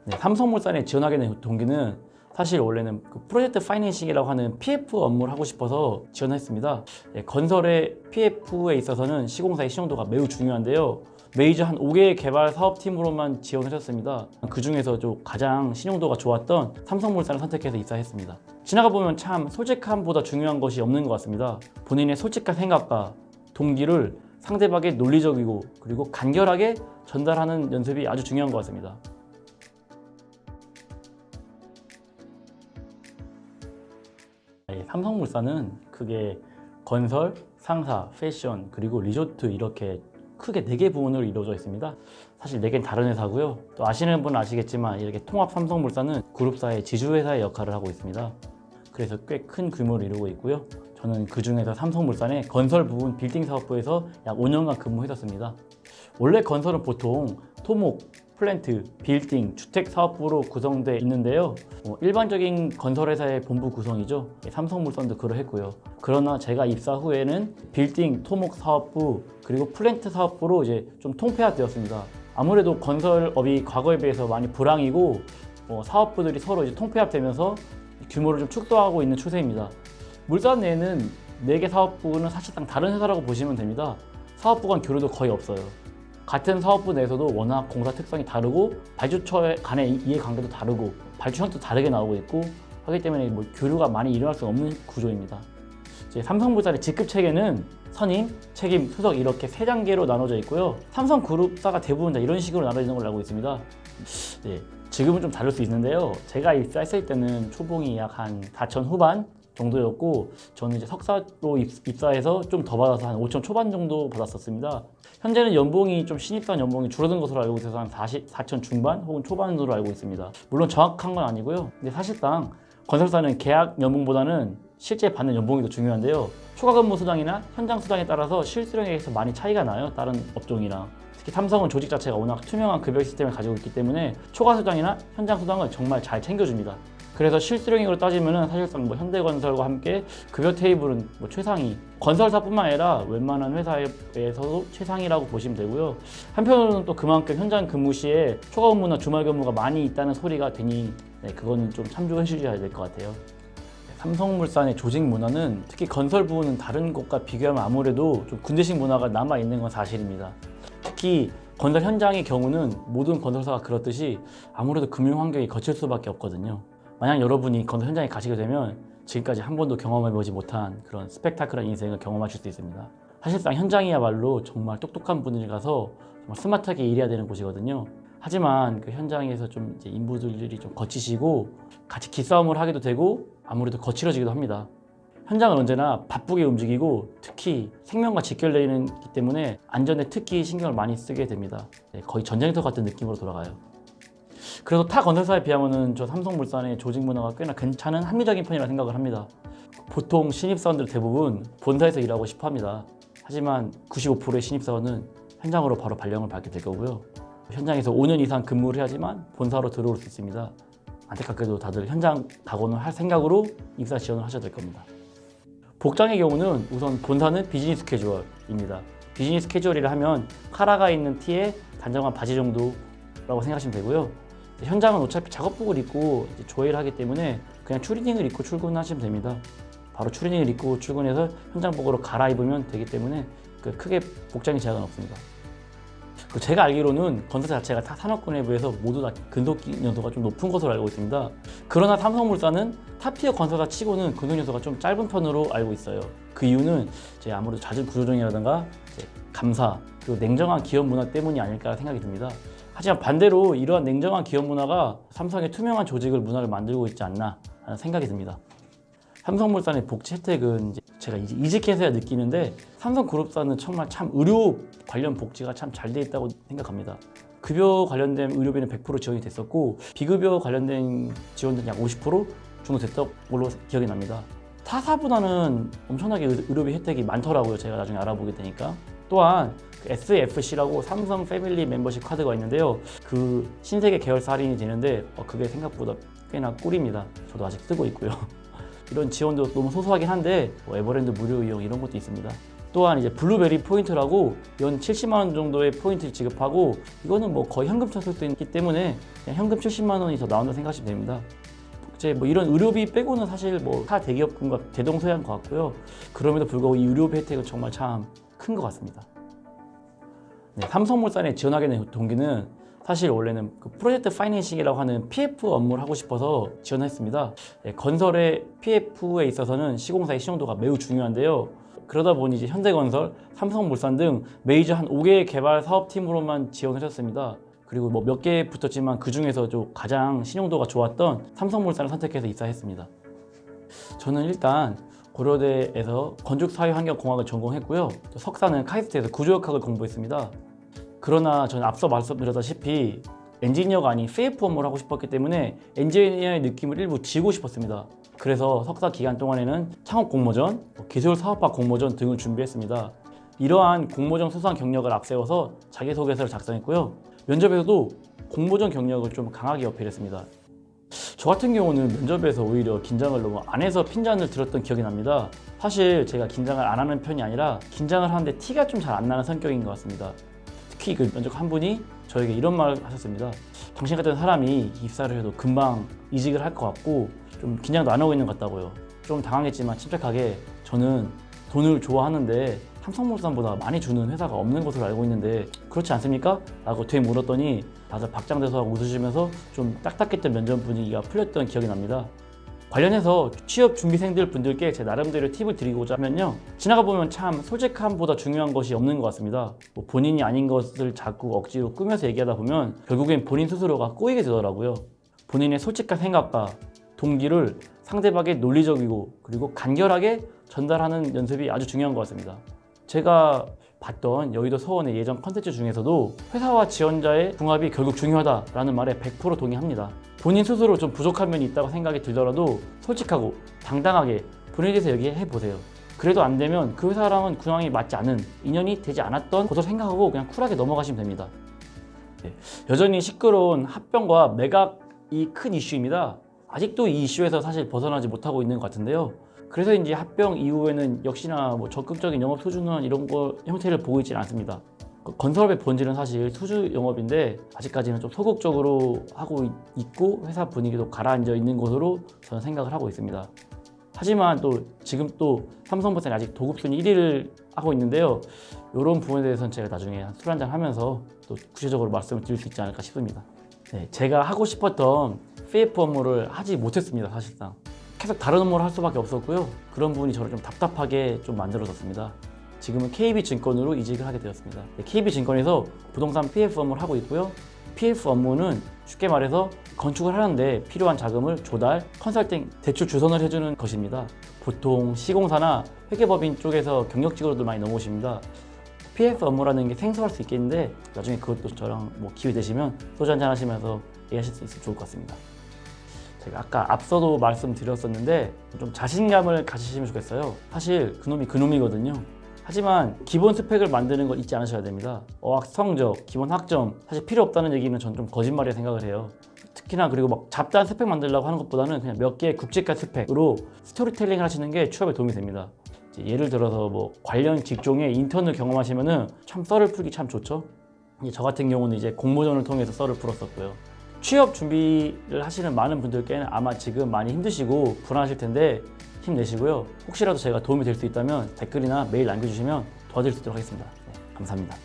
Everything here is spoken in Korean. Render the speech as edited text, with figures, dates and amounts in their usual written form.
네, 삼성물산에 지원하게 된 동기는 사실 원래는 그 프로젝트 파이낸싱이라고 하는 PF 업무를 하고 싶어서 지원했습니다. 네, 건설의 PF에 있어서는 시공사의 신용도가 매우 중요한데요. 메이저 한 5개의 개발 사업팀으로만 지원을 했습니다. 그 중에서 좀 가장 신용도가 좋았던 삼성물산을 선택해서 입사했습니다. 지나가 보면 참 솔직함보다 중요한 것이 없는 것 같습니다. 본인의 솔직한 생각과 동기를 상대방에게 논리적이고 그리고 간결하게 전달하는 연습이 아주 중요한 것 같습니다. 삼성물산은 크게 건설, 상사, 패션, 그리고 리조트 이렇게 크게 4개 부문으로 이루어져 있습니다. 사실 4개는 다른 회사고요. 또 아시는 분은 아시겠지만 이렇게 통합 삼성물산은 그룹사의 지주회사의 역할을 하고 있습니다. 그래서 꽤 큰 규모를 이루고 있고요. 저는 그 중에서 삼성물산의 건설 부분 빌딩 사업부에서 약 5년간 근무했었습니다. 원래 건설은 보통 토목, 플랜트, 빌딩, 주택 사업부로 구성되어 있는데요. 일반적인 건설회사의 본부 구성이죠. 삼성물산도 그러했고요. 그러나 제가 입사 후에는 빌딩, 토목 사업부, 그리고 플랜트 사업부로 이제 좀 통폐합되었습니다. 아무래도 건설업이 과거에 비해서 많이 불황이고 사업부들이 서로 이제 통폐합되면서 규모를 좀 축소하고 있는 추세입니다. 물산 내에는 4개 사업부는 사실상 다른 회사라고 보시면 됩니다. 사업부 간 교류도 거의 없어요. 같은 사업부 내에서도 워낙 공사 특성이 다르고 발주처 간의 이해관계도 다르고 발주형도 다르게 나오고 있고 하기 때문에 교류가 많이 일어날 수 없는 구조입니다. 이제 삼성물산의 직급 체계는 선임, 책임, 수석 이렇게 3단계로 나눠져 있고요. 삼성그룹사가 대부분 다 이런 식으로 나눠지는 걸로 알고 있습니다. 네, 지금은 좀 다를 수 있는데요. 제가 입사했을 때는 초봉이 약 한 4천 후반 정도였고 저는 이제 석사로 입사해서 좀 더 받아서 한 5천 초반 정도 받았었습니다. 현재는 연봉이 좀 신입사원 연봉이 줄어든 것으로 알고 있어서 한 4천 중반 혹은 초반으로 알고 있습니다. 물론 정확한 건 아니고요. 근데 사실상 건설사는 계약 연봉보다는 실제 받는 연봉이 더 중요한데요. 초과 근무 수당이나 현장 수당에 따라서 실수령에서 많이 차이가 나요. 다른 업종이랑. 특히 삼성은 조직 자체가 워낙 투명한 급여 시스템을 가지고 있기 때문에 초과 수당이나 현장 수당을 정말 잘 챙겨줍니다. 그래서 실수령액으로 따지면 사실상 현대건설과 함께 급여 테이블은 최상위, 건설사뿐만 아니라 웬만한 회사에서도 최상위라고 보시면 되고요. 한편으로는 또 그만큼 현장 근무 시에 초과 근무나 주말 근무가 많이 있다는 소리가 되니 그거는 좀 참조해 주셔야 될 것 같아요. 삼성물산의 조직 문화는 특히 건설 부분은 다른 곳과 비교하면 아무래도 좀 군대식 문화가 남아 있는 건 사실입니다. 특히 건설 현장의 경우는 모든 건설사가 그렇듯이 아무래도 금융 환경이 거칠 수밖에 없거든요. 만약 여러분이 건설 현장에 가시게 되면 지금까지 한 번도 경험해보지 못한 그런 스펙타클한 인생을 경험하실 수 있습니다. 사실상 현장이야말로 정말 똑똑한 분들이 가서 정말 스마트하게 일해야 되는 곳이거든요. 하지만 그 현장에서 좀 이제 인부들이 좀 거치시고 같이 기싸움을 하게도 되고 아무래도 거칠어지기도 합니다. 현장은 언제나 바쁘게 움직이고 특히 생명과 직결되어 있기 때문에 안전에 특히 신경을 많이 쓰게 됩니다. 거의 전쟁터 같은 느낌으로 돌아가요. 그래서 타 건설사에 비하면 저 삼성물산의 조직 문화가 꽤나 괜찮은 합리적인 편이라 생각을 합니다. 보통 신입사원들 대부분 본사에서 일하고 싶어 합니다. 하지만 95%의 신입사원은 현장으로 바로 발령을 받게 될 거고요. 현장에서 5년 이상 근무를 해야지만 본사로 들어올 수 있습니다. 안타깝게도 다들 현장 각오는 할 생각으로 입사 지원을 하셔야 될 겁니다. 복장의 경우는 우선 본사는 비즈니스 캐주얼입니다. 비즈니스 캐주얼이라 하면 카라가 있는 티에 단정한 바지 정도라고 생각하시면 되고요. 현장은 어차피 작업복을 입고 조회를 하기 때문에 그냥 추리닝을 입고 출근하시면 됩니다. 바로 추리닝을 입고 출근해서 현장복으로 갈아입으면 되기 때문에 크게 복장에 제약은 없습니다. 제가 알기로는 건설사 자체가 타 산업군 내부에서 모두 다 근속 연수가 좀 높은 것으로 알고 있습니다. 그러나 삼성물산은 탑티어 건설사 치고는 근속 연수가 좀 짧은 편으로 알고 있어요. 그 이유는 아무래도 잦은 구조조정이라든가 감사 그리고 냉정한 기업 문화 때문이 아닐까 생각이 듭니다. 하지만 반대로 이러한 냉정한 기업 문화가 삼성의 투명한 조직을 문화를 만들고 있지 않나 하는 생각이 듭니다. 삼성물산의 복지 혜택은 제가 이직해서야 느끼는데 삼성그룹사는 정말 참 의료 관련 복지가 참 잘 돼 있다고 생각합니다. 급여 관련된 의료비는 100% 지원이 됐었고 비급여 관련된 지원은 약 50% 정도 됐던 걸로 기억이 납니다. 타사보다는 엄청나게 의료비 혜택이 많더라고요. 제가 나중에 알아보게 되니까. 또한 SFC라고 삼성 패밀리 멤버십 카드가 있는데요. 그 신세계 계열사 할인이 되는데 그게 생각보다 꽤나 꿀입니다. 저도 아직 쓰고 있고요. 이런 지원도 너무 소소하긴 한데 에버랜드 무료 이용 이런 것도 있습니다. 또한 이제 블루베리 포인트라고 연 70만 원 정도의 포인트 지급하고 이거는 뭐 거의 현금처럼 쓸 수 있기 때문에 그냥 현금 70만 원이 더 나온다 생각하시면 됩니다. 이제 뭐 이런 의료비 빼고는 사실 뭐 타 대기업군과 대동소이한 것 같고요. 그럼에도 불구하고 이 의료비 혜택은 정말 참 큰 것 같습니다. 네, 삼성물산에 지원하게 된 동기는 사실 원래는 그 프로젝트 파이낸싱이라고 하는 PF 업무를 하고 싶어서 지원했습니다. 네, 건설의 PF에 있어서는 시공사의 신용도가 매우 중요한데요. 그러다 보니 이제 현대건설, 삼성물산 등 메이저 한 5개의 개발 사업팀으로만 지원을 했습니다. 그리고 뭐 몇 개 붙었지만 그 중에서 좀 가장 신용도가 좋았던 삼성물산을 선택해서 입사했습니다. 저는 일단 고려대에서 건축사회환경공학을 전공했고요. 또 석사는 카이스트에서 구조역학을 공부했습니다. 그러나 저는 앞서 말씀드렸다시피 엔지니어가 아닌 CF 업무를 하고 싶었기 때문에 엔지니어의 느낌을 일부 지우고 싶었습니다. 그래서 석사 기간 동안에는 창업 공모전, 기술 사업화 공모전 등을 준비했습니다. 이러한 공모전 수상 경력을 앞세워서 자기소개서를 작성했고요. 면접에서도 공모전 경력을 좀 강하게 어필했습니다. 저 같은 경우는 면접에서 오히려 긴장을 너무 안 해서 핀잔을 들었던 기억이 납니다. 사실 제가 긴장을 안 하는 편이 아니라 긴장을 하는데 티가 좀 잘 안 나는 성격인 것 같습니다. 특히 그 면접 한 분이 저에게 이런 말을 하셨습니다. 당신 같은 사람이 입사를 해도 금방 이직을 할 것 같고 좀 긴장도 안 하고 있는 것 같다고요. 좀 당황했지만 침착하게 저는 돈을 좋아하는데 삼성물산보다 많이 주는 회사가 없는 것으로 알고 있는데 그렇지 않습니까? 라고 되게 물었더니 다들 박장대소하고 웃으시면서 좀 딱딱했던 면접 분위기가 풀렸던 기억이 납니다. 관련해서 취업 준비생들 분들께 제 나름대로 팁을 드리고자 하면요, 지나가 보면 참 솔직함보다 중요한 것이 없는 것 같습니다. 뭐 본인이 아닌 것을 자꾸 억지로 꾸며서 얘기하다 보면 결국엔 본인 스스로가 꼬이게 되더라고요. 본인의 솔직한 생각과 동기를 상대방의 논리적이고 그리고 간결하게 전달하는 연습이 아주 중요한 것 같습니다. 제가 봤던 여의도 서원의 예전 컨텐츠 중에서도 회사와 지원자의 궁합이 결국 중요하다라는 말에 100% 동의합니다. 본인 스스로 좀 부족한 면이 있다고 생각이 들더라도 솔직하고 당당하게 본인에 대해서 얘기해보세요. 그래도 안 되면 그 회사랑은 궁합이 맞지 않은, 인연이 되지 않았던 것으로 생각하고 그냥 쿨하게 넘어가시면 됩니다. 네. 여전히 시끄러운 합병과 매각이 큰 이슈입니다. 아직도 이 이슈에서 사실 벗어나지 못하고 있는 것 같은데요. 그래서인지 합병 이후에는 역시나 뭐 적극적인 영업 수주나 이런 거 형태를 보고 있지는 않습니다. 건설업의 본질은 사실 수주 영업인데 아직까지는 좀 소극적으로 하고 있고 회사 분위기도 가라앉아 있는 것으로 저는 생각을 하고 있습니다. 하지만 또 지금 또 삼성물산이 아직 도급순위 1위를 하고 있는데요. 이런 부분에 대해서는 제가 나중에 술 한잔 하면서 또 구체적으로 말씀을 드릴 수 있지 않을까 싶습니다. 네, 제가 하고 싶었던 CF 업무를 하지 못했습니다. 사실상 계속 다른 업무를 할 수밖에 없었고요. 그런 부분이 저를 좀 답답하게 좀 만들어졌습니다. 지금은 KB증권으로 이직을 하게 되었습니다. KB증권에서 부동산 PF 업무를 하고 있고요. PF 업무는 쉽게 말해서 건축을 하는데 필요한 자금을 조달, 컨설팅, 대출 주선을 해주는 것입니다. 보통 시공사나 회계법인 쪽에서 경력직으로도 많이 넘어오십니다. PF 업무라는 게 생소할 수 있겠는데 나중에 그것도 저랑 뭐 기회 되시면 소주 한잔 하시면서 얘기하실 수 있으면 좋을 것 같습니다. 제가 아까 앞서도 말씀드렸었는데 좀 자신감을 가지시면 좋겠어요. 사실 그놈이 그놈이거든요. 하지만 기본 스펙을 만드는 걸 잊지 않으셔야 됩니다. 어학 성적, 기본 학점 사실 필요 없다는 얘기는 전 좀 거짓말이라 생각을 해요. 특히나 그리고 막 잡다한 스펙 만들려고 하는 것보다는 그냥 몇 개의 국제가 스펙으로 스토리텔링을 하시는 게 취업에 도움이 됩니다. 예를 들어서 뭐 관련 직종의 인턴을 경험하시면은 참 썰을 풀기 참 좋죠. 저 같은 경우는 이제 공모전을 통해서 썰을 풀었었고요. 취업 준비를 하시는 많은 분들께는 아마 지금 많이 힘드시고 불안하실 텐데 힘내시고요. 혹시라도 제가 도움이 될 수 있다면 댓글이나 메일 남겨주시면 도와드릴 수 있도록 하겠습니다. 네, 감사합니다.